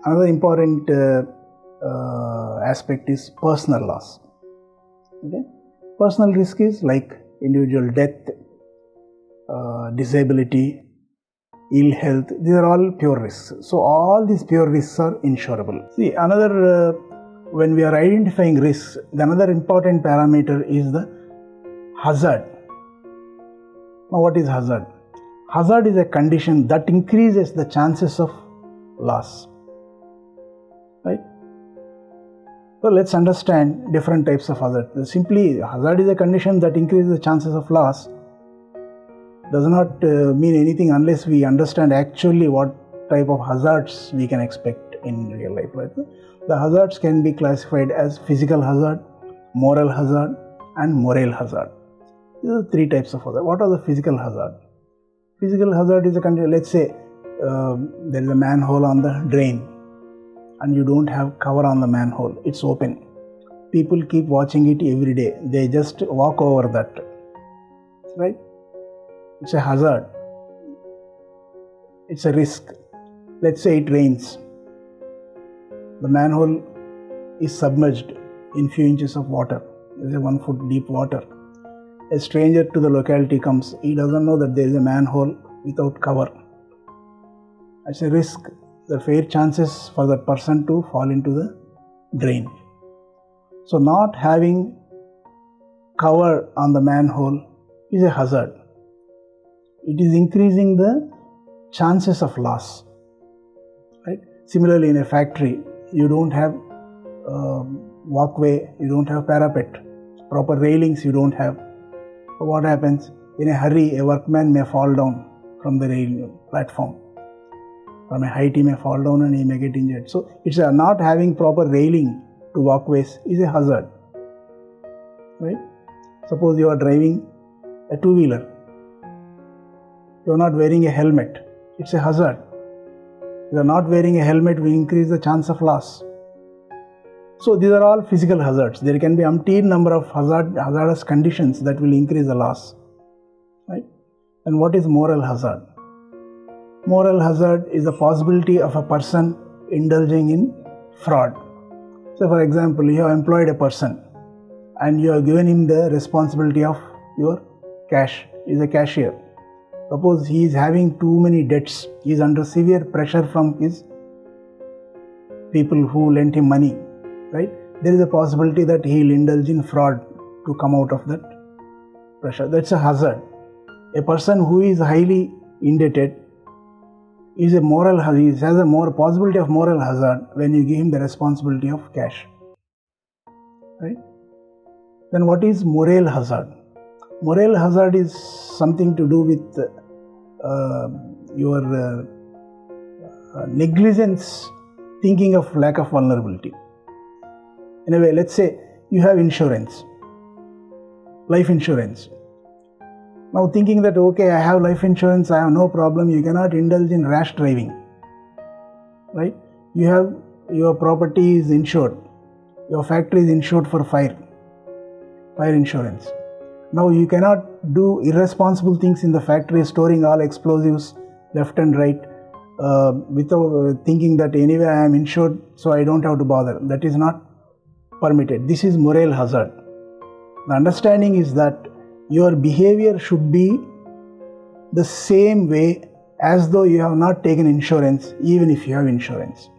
Another important aspect is personal loss. Okay? Personal risk is like individual death, disability, ill health. These are all pure risks. So all these pure risks are insurable. See, another when we are identifying risks, another important parameter is the hazard. Now, what is hazard? Hazard is a condition that increases the chances of loss. Right? So let's understand different types of hazard. Simply, hazard is a condition that increases the chances of loss. Does not mean anything unless we understand actually what type of hazards we can expect in real life. Right? The hazards can be classified as physical hazard, moral hazard, and moral hazard. These are three types of hazard. What are the physical hazard? Physical hazard is a condition. Let's say there is a manhole on the drain, and you don't have cover on the manhole. It's open. People keep watching it every day. They just walk over that. Right? It's a hazard. It's a risk. Let's say it rains. The manhole is submerged in few inches of water. There's a 1 foot deep water. A stranger to the locality comes. He doesn't know that there is a manhole without cover. It's a risk. There are fair chances for that person to fall into the drain. So not having cover on the manhole is a hazard. It is increasing the chances of loss. Right? Similarly, in a factory, you don't have walkway, you don't have parapet, proper railings you don't have. So what happens? In a hurry, a workman may fall down from the rail platform. From a height, he may fall down and he may get injured. So it's not having proper railing to walkways is a hazard. Right? Suppose you are driving a two-wheeler. You are not wearing a helmet. It's a hazard. You are not wearing a helmet will increase the chance of loss. So these are all physical hazards. There can be umpteen number of hazardous conditions that will increase the loss. Right? And what is moral hazard? Moral hazard is the possibility of a person indulging in fraud. So for example, you have employed a person and you have given him the responsibility of your cash. He is a cashier. Suppose he is having too many debts. He is under severe pressure from his people who lent him money. Right? There is a possibility that he will indulge in fraud to come out of that pressure. That's a hazard. A person who is highly indebted is a moral hazard. He has a more possibility of moral hazard when you give him the responsibility of cash. Right? Then what is moral hazard? Moral hazard is something to do with your negligence, thinking of lack of vulnerability. In a way, let's say you have insurance, life insurance. Now thinking that, okay, I have life insurance, I have no problem, you cannot indulge in rash driving. Right? You have your property is insured, your factory is insured for fire insurance. Now you cannot do irresponsible things in the factory, storing all explosives left and right without thinking that anyway I am insured, so I don't have to bother. That is not permitted. This is moral hazard. The understanding is that your behavior should be the same way as though you have not taken insurance, even if you have insurance.